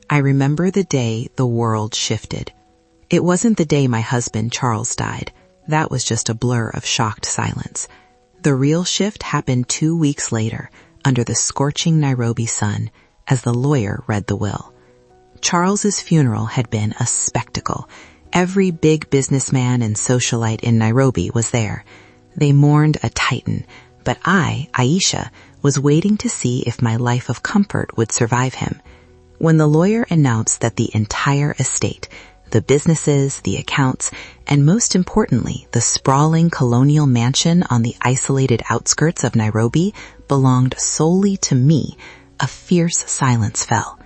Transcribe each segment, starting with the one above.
I remember the day the world shifted. It wasn't the day my husband, Charles, died. That was just a blur of shocked silence. The real shift happened 2 weeks later, under the scorching Nairobi sun, as the lawyer read the will. Charles's funeral had been a spectacle. Every big businessman and socialite in Nairobi was there. They mourned a titan, but I, Aisha, was waiting to see if my life of comfort would survive him. When the lawyer announced that the entire estate, the businesses, the accounts, and most importantly, the sprawling colonial mansion on the isolated outskirts of Nairobi belonged solely to me, a fierce silence fell.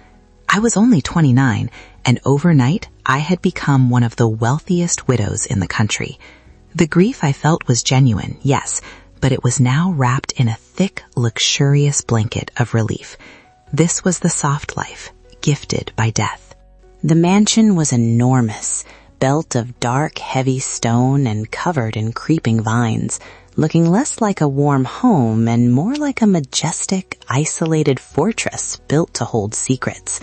I was only 29, and overnight I had become one of the wealthiest widows in the country. The grief I felt was genuine, yes, but it was now wrapped in a thick, luxurious blanket of relief. This was the soft life, gifted by death. The mansion was enormous, built of dark, heavy stone and covered in creeping vines, looking less like a warm home and more like a majestic, isolated fortress built to hold secrets.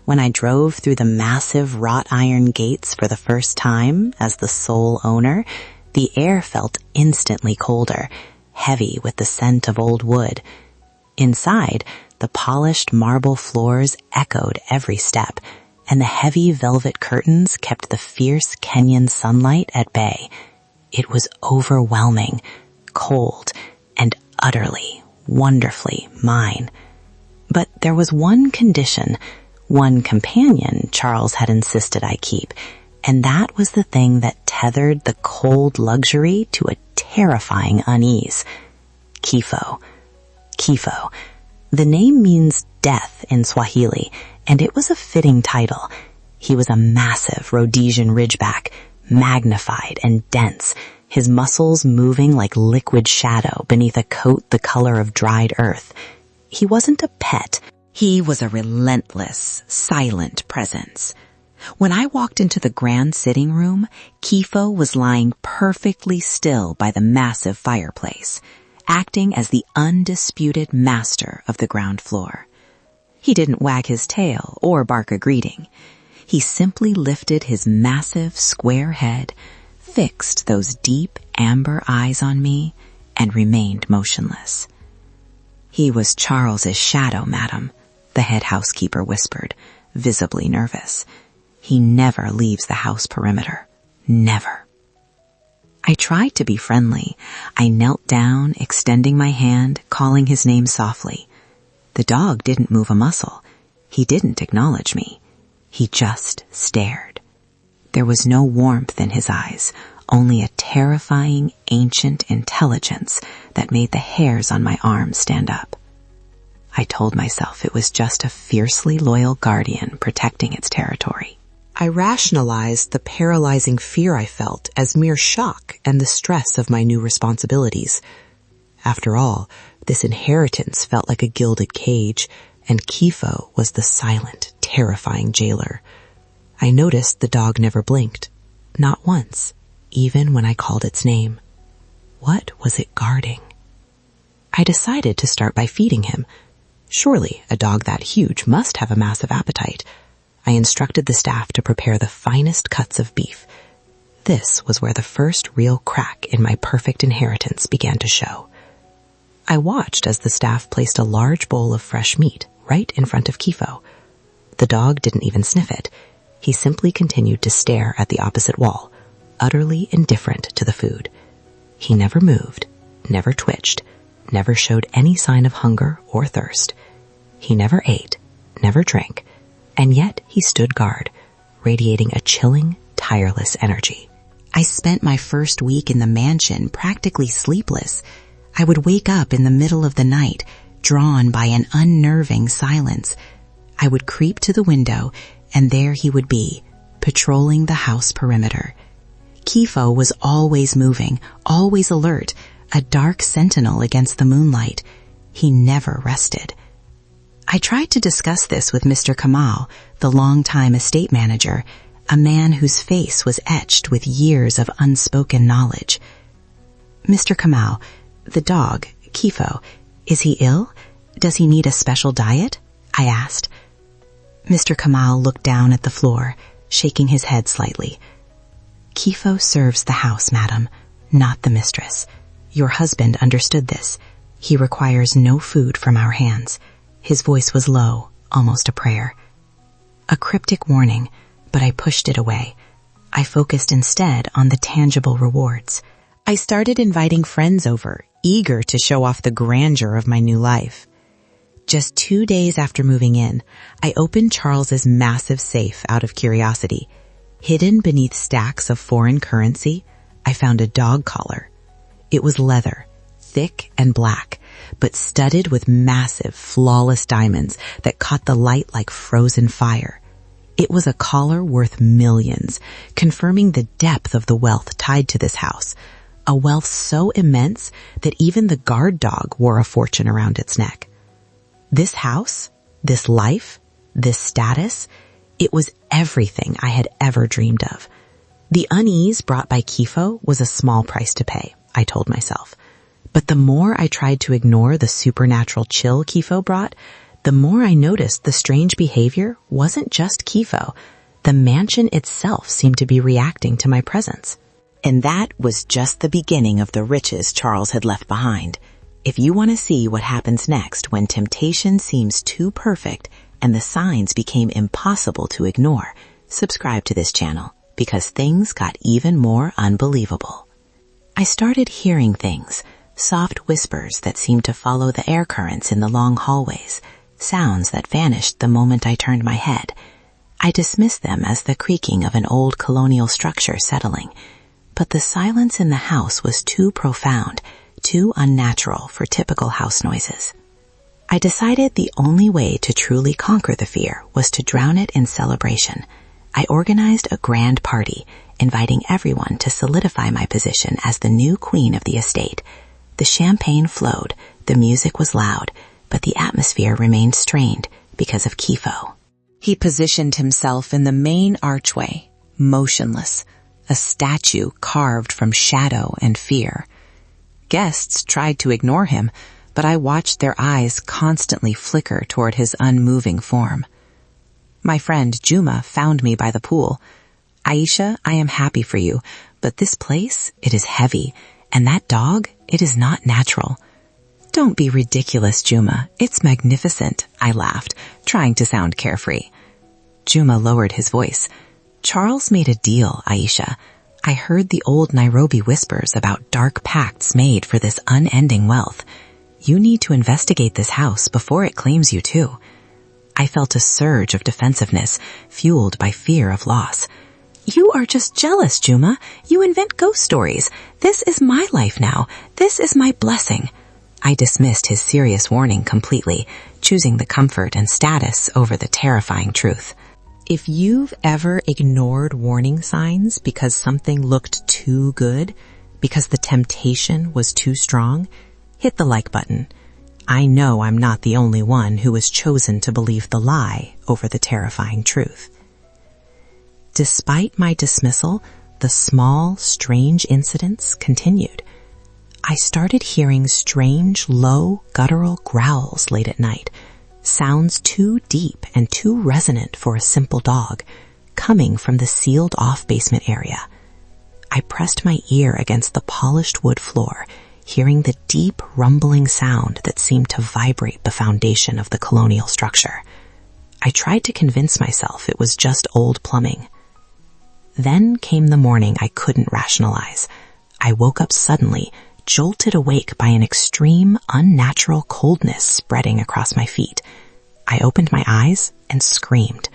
When I drove through the massive wrought iron gates for the first time as the sole owner, the air felt instantly colder, heavy with the scent of old wood. Inside, the polished marble floors echoed every step, and the heavy velvet curtains kept the fierce Kenyan sunlight at bay. It was overwhelming, cold, and utterly, wonderfully mine. But there was one condition, one companion Charles had insisted I keep, and that was the thing that tethered the cold luxury to a terrifying unease. Kifo. Kifo. The name means death in Swahili, and it was a fitting title. He was a massive Rhodesian ridgeback, magnified and dense, his muscles moving like liquid shadow beneath a coat the color of dried earth. He wasn't a pet. He was a relentless, silent presence. When I walked into the grand sitting room, Kifo was lying perfectly still by the massive fireplace, acting as the undisputed master of the ground floor. He didn't wag his tail or bark a greeting. He simply lifted his massive, square head, fixed those deep amber eyes on me, and remained motionless. "He was Charles's shadow, madam," the head housekeeper whispered, visibly nervous. "He never leaves the house perimeter. Never." I tried to be friendly. I knelt down, extending my hand, calling his name softly. The dog didn't move a muscle. He didn't acknowledge me. He just stared. There was no warmth in his eyes, only a terrifying, ancient intelligence that made the hairs on my arms stand up. I told myself it was just a fiercely loyal guardian protecting its territory. I rationalized the paralyzing fear I felt as mere shock and the stress of my new responsibilities. After all, this inheritance felt like a gilded cage, and Kifo was the silent, terrifying jailer. I noticed the dog never blinked, not once, even when I called its name. What was it guarding? I decided to start by feeding him. Surely a dog that huge must have a massive appetite. I instructed the staff to prepare the finest cuts of beef. This was where the first real crack in my perfect inheritance began to show. I watched as the staff placed a large bowl of fresh meat right in front of Kifo. The dog didn't even sniff it. He simply continued to stare at the opposite wall, utterly indifferent to the food. He never moved, never twitched, never showed any sign of hunger or thirst. He never ate, never drank, and yet he stood guard, radiating a chilling, tireless energy. I spent my first week in the mansion practically sleepless. I would wake up in the middle of the night, drawn by an unnerving silence. I would creep to the window, and there he would be, patrolling the house perimeter. Kifo was always moving, always alert, a dark sentinel against the moonlight. He never rested. I tried to discuss this with Mr. Kamal, the longtime estate manager, a man whose face was etched with years of unspoken knowledge. "Mr. Kamal, the dog, Kifo, is he ill? Does he need a special diet?" I asked. Mr. Kamal looked down at the floor, shaking his head slightly. Kifo serves the house, madam, not the mistress. Your husband understood this. He requires no food from our hands. His voice was low, almost a prayer. A cryptic warning, but I pushed it away. I focused instead on the tangible rewards. I started inviting friends over, eager to show off the grandeur of my new life. Just 2 days after moving in, I opened Charles's massive safe out of curiosity. Hidden beneath stacks of foreign currency, I found a dog collar. It was leather, thick and black, but studded with massive, flawless diamonds that caught the light like frozen fire. It was a collar worth millions, confirming the depth of the wealth tied to this house, a wealth so immense that even the guard dog wore a fortune around its neck. This house, this life, this status, it was everything I had ever dreamed of. The unease brought by Kifo was a small price to pay, I told myself. But the more I tried to ignore the supernatural chill Kifo brought, the more I noticed the strange behavior wasn't just Kifo. The mansion itself seemed to be reacting to my presence. And that was just the beginning of the riches Charles had left behind. If you want to see what happens next when temptation seems too perfect and the signs became impossible to ignore, subscribe to this channel because things got even more unbelievable. I started hearing things, soft whispers that seemed to follow the air currents in the long hallways, sounds that vanished the moment I turned my head. I dismissed them as the creaking of an old colonial structure settling, but the silence in the house was too profound, too unnatural for typical house noises. I decided the only way to truly conquer the fear was to drown it in celebration. I organized a grand party, inviting everyone to solidify my position as the new queen of the estate. The champagne flowed, the music was loud, but the atmosphere remained strained because of Kifo. He positioned himself in the main archway, motionless, a statue carved from shadow and fear. Guests tried to ignore him, but I watched their eyes constantly flicker toward his unmoving form. My friend Juma found me by the pool. Aisha, I am happy for you, but this place, it is heavy, and that dog, it is not natural. Don't be ridiculous, Juma. It's magnificent, I laughed, trying to sound carefree. Juma lowered his voice. Charles made a deal, Aisha. I heard the old Nairobi whispers about dark pacts made for this unending wealth. You need to investigate this house before it claims you too. I felt a surge of defensiveness, fueled by fear of loss. You are just jealous, Juma. You invent ghost stories. This is my life now. This is my blessing. I dismissed his serious warning completely, choosing the comfort and status over the terrifying truth. If you've ever ignored warning signs because something looked too good, because the temptation was too strong, hit the like button. I know I'm not the only one who was chosen to believe the lie over the terrifying truth. Despite my dismissal, the small, strange incidents continued. I started hearing strange, low, guttural growls late at night, sounds too deep and too resonant for a simple dog, coming from the sealed-off basement area. I pressed my ear against the polished wood floor, hearing the deep, rumbling sound that seemed to vibrate the foundation of the colonial structure. I tried to convince myself it was just old plumbing. Then came the morning I couldn't rationalize. I woke up suddenly, jolted awake by an extreme, unnatural coldness spreading across my feet. I opened my eyes and screamed.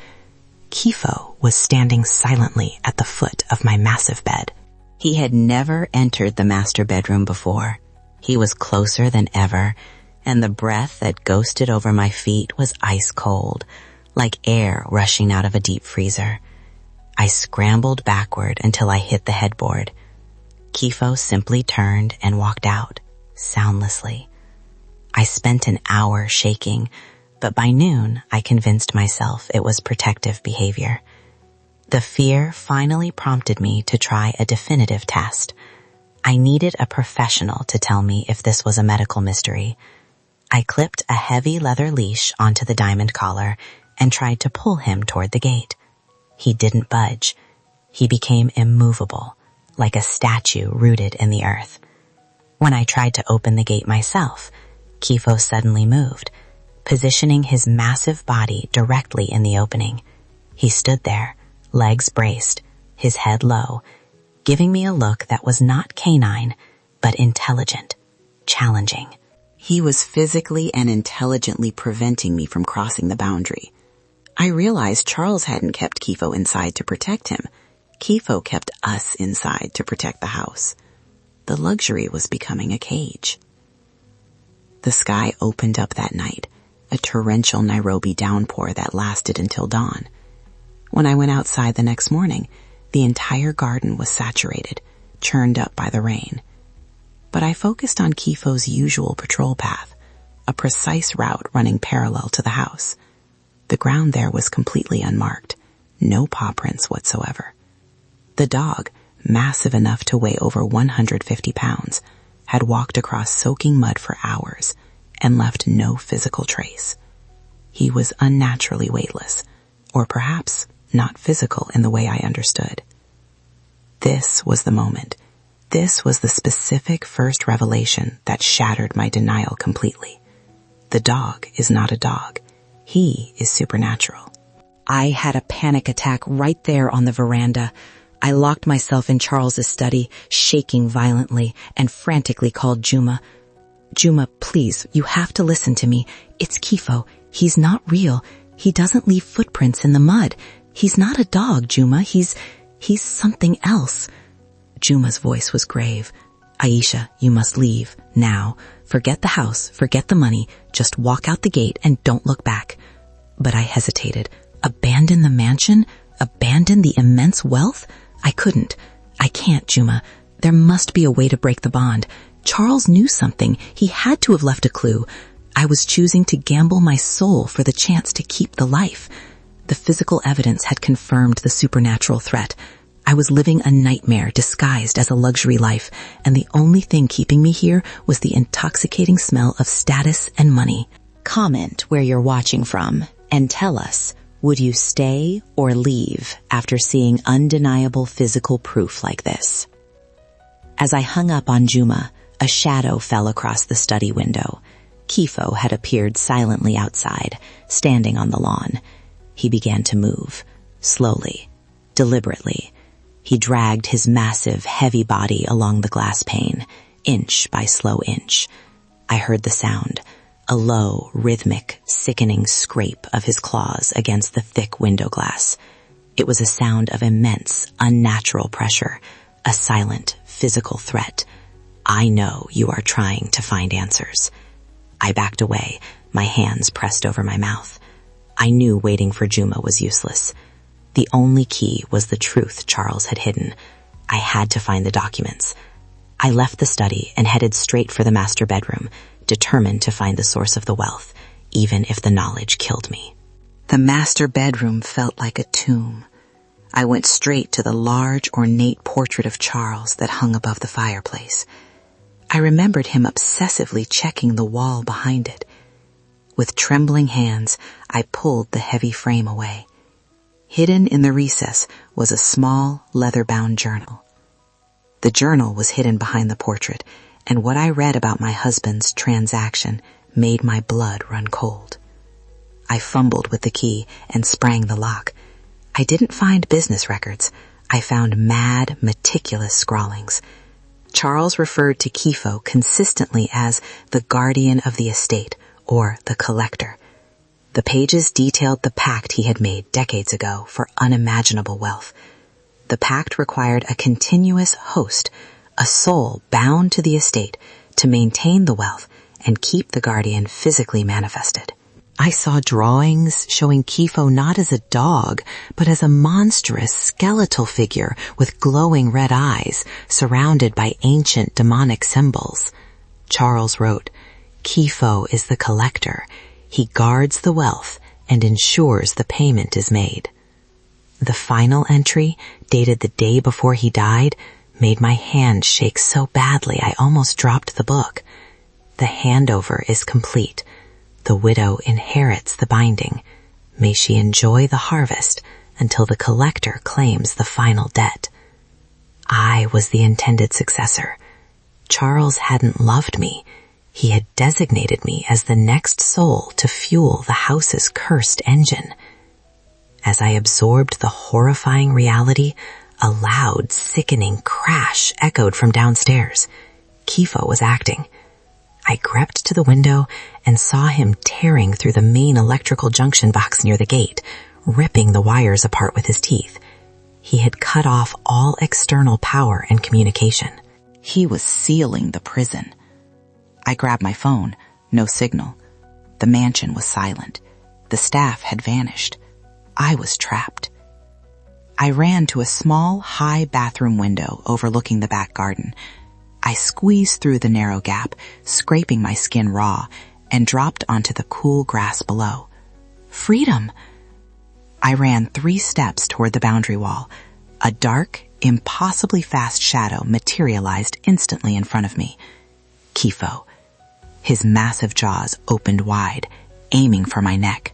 Kifo was standing silently at the foot of my massive bed. He had never entered the master bedroom before. He was closer than ever, and the breath that ghosted over my feet was ice cold, like air rushing out of a deep freezer. I scrambled backward until I hit the headboard. Kifo simply turned and walked out, soundlessly. I spent an hour shaking, but by noon I convinced myself it was protective behavior. The fear finally prompted me to try a definitive test. I needed a professional to tell me if this was a medical mystery. I clipped a heavy leather leash onto the diamond collar and tried to pull him toward the gate. He didn't budge. He became immovable, like a statue rooted in the earth. When I tried to open the gate myself, Kifo suddenly moved, positioning his massive body directly in the opening. He stood there, legs braced, his head low, giving me a look that was not canine, but intelligent, challenging. He was physically and intelligently preventing me from crossing the boundary. I realized Charles hadn't kept Kifo inside to protect him. Kifo kept us inside to protect the house. The luxury was becoming a cage. The sky opened up that night, a torrential Nairobi downpour that lasted until dawn. When I went outside the next morning, the entire garden was saturated, churned up by the rain. But I focused on Kifo's usual patrol path, a precise route running parallel to the house. The ground there was completely unmarked, no paw prints whatsoever. The dog, massive enough to weigh over 150 pounds, had walked across soaking mud for hours and left no physical trace. He was unnaturally weightless, or perhaps not physical in the way I understood. This was the moment. This was the specific first revelation that shattered my denial completely. The dog is not a dog. He is supernatural. I had a panic attack right there on the veranda. I locked myself in Charles's study, shaking violently, and frantically called Juma. Juma, please, you have to listen to me. It's Kifo. He's not real. He doesn't leave footprints in the mud. He's not a dog, Juma. He's something else. Juma's voice was grave. Aisha, you must leave, now. Forget the house, forget the money. Just walk out the gate and don't look back. But I hesitated. Abandon the mansion? Abandon the immense wealth? I couldn't. I can't, Juma. There must be a way to break the bond. Charles knew something. He had to have left a clue. I was choosing to gamble my soul for the chance to keep the life. The physical evidence had confirmed the supernatural threat. I was living a nightmare disguised as a luxury life, and the only thing keeping me here was the intoxicating smell of status and money. Comment where you're watching from and tell us, would you stay or leave after seeing undeniable physical proof like this? As I hung up on Juma, a shadow fell across the study window. Kifo had appeared silently outside, standing on the lawn. He began to move, slowly, deliberately. He dragged his massive, heavy body along the glass pane, inch by slow inch. I heard the sound, a low, rhythmic, sickening scrape of his claws against the thick window glass. It was a sound of immense, unnatural pressure, a silent, physical threat. I know you are trying to find answers. I backed away, my hands pressed over my mouth. I knew waiting for Juma was useless. The only key was the truth Charles had hidden. I had to find the documents. I left the study and headed straight for the master bedroom, determined to find the source of the wealth, even if the knowledge killed me. The master bedroom felt like a tomb. I went straight to the large, ornate portrait of Charles that hung above the fireplace. I remembered him obsessively checking the wall behind it. With trembling hands, I pulled the heavy frame away. Hidden in the recess was a small, leather-bound journal. The journal was hidden behind the portrait, and what I read about my husband's transaction made my blood run cold. I fumbled with the key and sprang the lock. I didn't find business records. I found mad, meticulous scrawlings. Charles referred to Kifo consistently as the guardian of the estate, or the collector. The pages detailed the pact he had made decades ago for unimaginable wealth. The pact required a continuous host, a soul bound to the estate to maintain the wealth and keep the guardian physically manifested. I saw drawings showing Kifo not as a dog, but as a monstrous skeletal figure with glowing red eyes, surrounded by ancient demonic symbols. Charles wrote, "Kifo is the collector. He guards the wealth and ensures the payment is made." The final entry, dated the day before he died, made my hand shake so badly I almost dropped the book. The handover is complete. The widow inherits the binding. May she enjoy the harvest until the collector claims the final debt. I was the intended successor. Charles hadn't loved me. He had designated me as the next soul to fuel the house's cursed engine. As I absorbed the horrifying reality, a loud, sickening crash echoed from downstairs. Kifo was acting. I crept to the window and saw him tearing through the main electrical junction box near the gate, ripping the wires apart with his teeth. He had cut off all external power and communication. He was sealing the prison. I grabbed my phone. No signal. The mansion was silent. The staff had vanished. I was trapped. I ran to a small, high bathroom window overlooking the back garden. I squeezed through the narrow gap, scraping my skin raw, and dropped onto the cool grass below. Freedom! I ran 3 steps toward the boundary wall. A dark, impossibly fast shadow materialized instantly in front of me. Kifo. His massive jaws opened wide, aiming for my neck.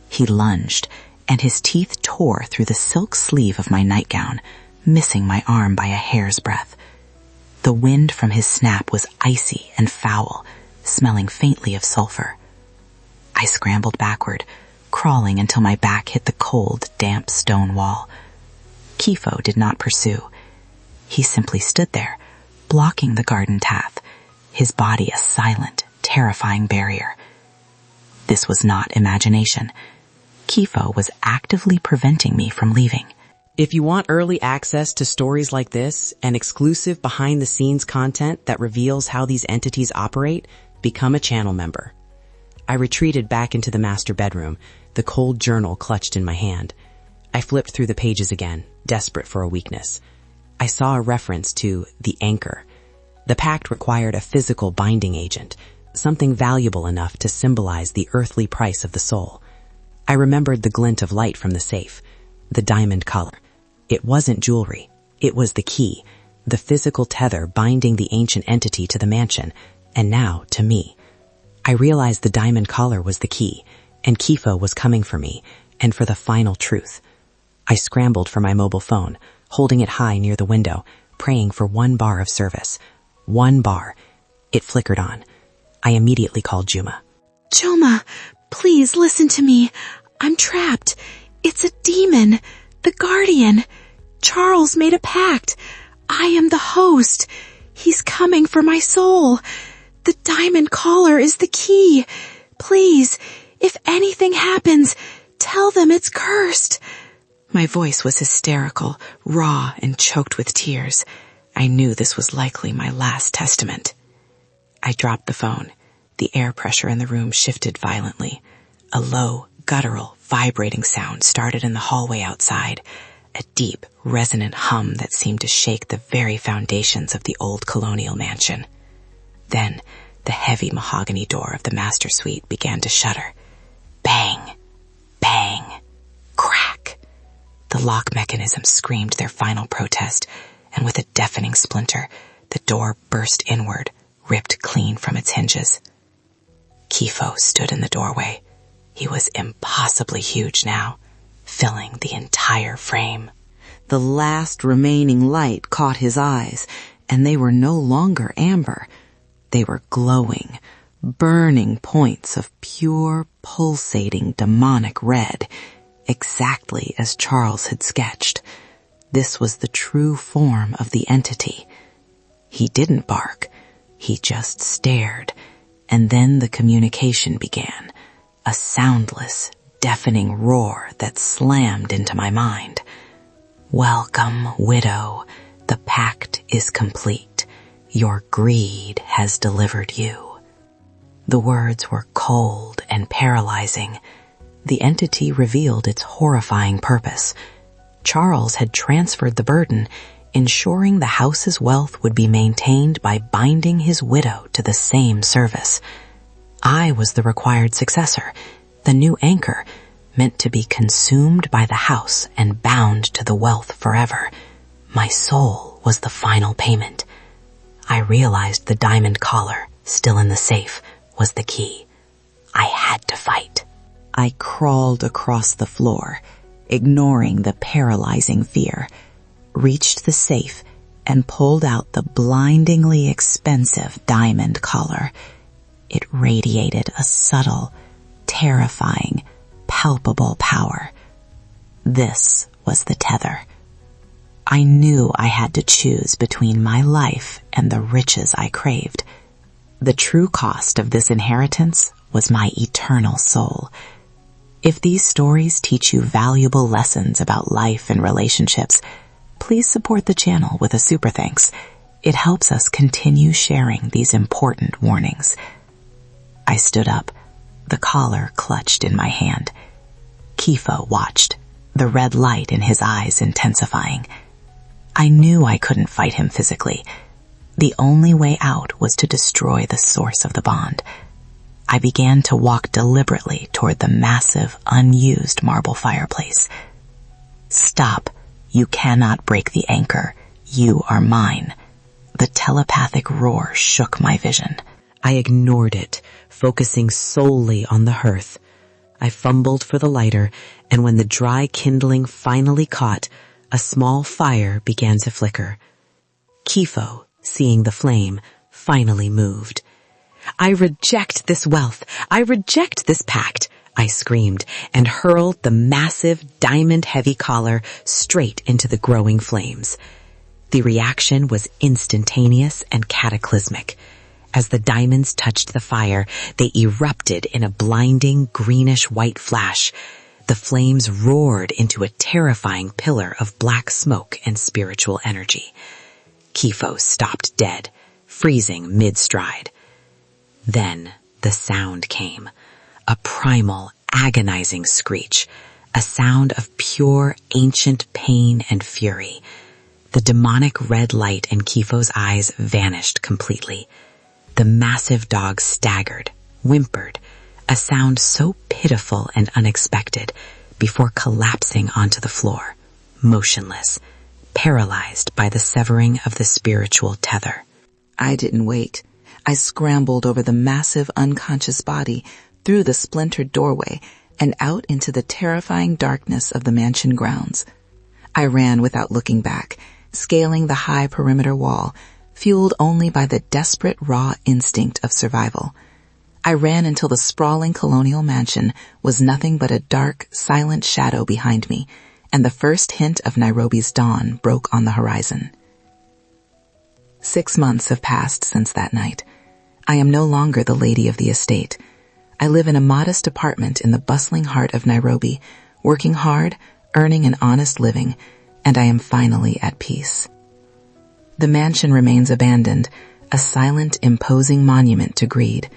He lunged, and his teeth tore through the silk sleeve of my nightgown, missing my arm by a hair's breadth. The wind from his snap was icy and foul, smelling faintly of sulfur. I scrambled backward, crawling until my back hit the cold, damp stone wall. Kifo did not pursue. He simply stood there, blocking the garden path, his body a silent, terrifying barrier. This was not imagination. Kifo was actively preventing me from leaving. If you want early access to stories like this and exclusive behind-the-scenes content that reveals how these entities operate, become a channel member. I retreated back into the master bedroom, the cold journal clutched in my hand. I flipped through the pages again, desperate for a weakness. I saw a reference to the anchor. The pact required a physical binding agent, something valuable enough to symbolize the earthly price of the soul. I remembered the glint of light from the safe, the diamond collar. It wasn't jewelry. It was the key, the physical tether binding the ancient entity to the mansion, and now to me. I realized the diamond collar was the key, and Kifo was coming for me, and for the final truth. I scrambled for my mobile phone, holding it high near the window, praying for 1 bar of service. 1 bar. It flickered on. I immediately called Juma. Juma, please listen to me. I'm trapped. It's a demon. The guardian. Charles made a pact. I am the host. He's coming for my soul. The diamond collar is the key. Please, if anything happens, tell them it's cursed. My voice was hysterical, raw, and choked with tears. I knew this was likely my last testament. I dropped the phone. The air pressure in the room shifted violently. A low, guttural, vibrating sound started in the hallway outside, a deep, resonant hum that seemed to shake the very foundations of the old colonial mansion. Then, the heavy mahogany door of the master suite began to shudder. Bang! Bang! Crack! The lock mechanism screamed their final protest, and with a deafening splinter, the door burst inward, ripped clean from its hinges. Kifo stood in the doorway. He was impossibly huge now, filling the entire frame. The last remaining light caught his eyes, and they were no longer amber. They were glowing, burning points of pure, pulsating, demonic red, exactly as Charles had sketched. This was the true form of the entity. He didn't bark. He just stared, and then the communication began, a soundless, deafening roar that slammed into my mind. Welcome, widow. The pact is complete. Your greed has delivered you. The words were cold and paralyzing. The entity revealed its horrifying purpose. Charles had transferred the burden, ensuring the house's wealth would be maintained by binding his widow to the same service. I was the required successor, the new anchor, meant to be consumed by the house and bound to the wealth forever. My soul was the final payment. I realized the diamond collar, still in the safe, was the key. I had to fight. I crawled across the floor, ignoring the paralyzing fear, reached the safe, and pulled out the blindingly expensive diamond collar. It radiated a subtle, terrifying, palpable power. This was the tether. I knew I had to choose between my life and the riches I craved. The true cost of this inheritance was my eternal soul. If these stories teach you valuable lessons about life and relationships, please support the channel with a super thanks. It helps us continue sharing these important warnings. I stood up, the collar clutched in my hand. Kifo watched, the red light in his eyes intensifying. I knew I couldn't fight him physically. The only way out was to destroy the source of the bond. I began to walk deliberately toward the massive, unused marble fireplace. Stop. You cannot break the anchor. You are mine. The telepathic roar shook my vision. I ignored it, focusing solely on the hearth. I fumbled for the lighter, and when the dry kindling finally caught, a small fire began to flicker. Kifo, seeing the flame, finally moved. I reject this wealth. I reject this pact, I screamed, and hurled the massive diamond-heavy collar straight into the growing flames. The reaction was instantaneous and cataclysmic. As the diamonds touched the fire, they erupted in a blinding greenish-white flash. The flames roared into a terrifying pillar of black smoke and spiritual energy. Kifo stopped dead, freezing mid-stride. Then the sound came, a primal, agonizing screech, a sound of pure, ancient pain and fury. The demonic red light in Kifo's eyes vanished completely. The massive dog staggered, whimpered, a sound so pitiful and unexpected, before collapsing onto the floor, motionless, paralyzed by the severing of the spiritual tether. I didn't wait. I scrambled over the massive unconscious body, through the splintered doorway, and out into the terrifying darkness of the mansion grounds. I ran without looking back, scaling the high perimeter wall, fueled only by the desperate raw instinct of survival. I ran until the sprawling colonial mansion was nothing but a dark, silent shadow behind me, and the first hint of Nairobi's dawn broke on the horizon. 6 months have passed since that night. I am no longer the lady of the estate. I live in a modest apartment in the bustling heart of Nairobi, working hard, earning an honest living, and I am finally at peace. The mansion remains abandoned, a silent, imposing monument to greed.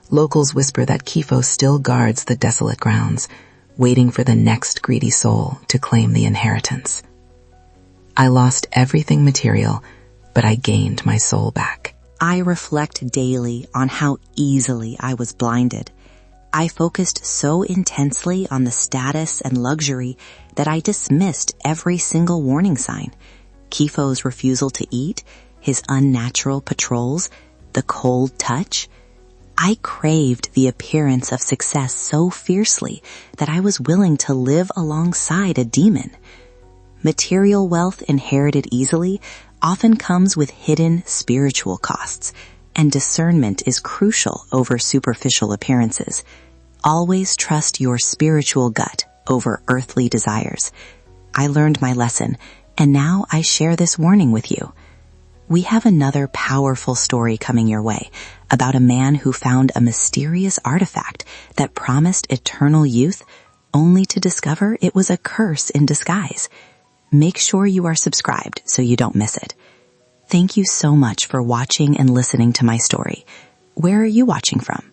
Locals whisper that Kifo still guards the desolate grounds, waiting for the next greedy soul to claim the inheritance. I lost everything material, but I gained my soul back. I reflect daily on how easily I was blinded. I focused so intensely on the status and luxury that I dismissed every single warning sign. Kifo's refusal to eat, his unnatural patrols, the cold touch. I craved the appearance of success so fiercely that I was willing to live alongside a demon. Material wealth inherited easily often comes with hidden spiritual costs, and discernment is crucial over superficial appearances. Always trust your spiritual gut over earthly desires. I learned my lesson, and now I share this warning with you. We have another powerful story coming your way about a man who found a mysterious artifact that promised eternal youth, only to discover it was a curse in disguise. Make sure you are subscribed so you don't miss it. Thank you so much for watching and listening to my story. Where are you watching from?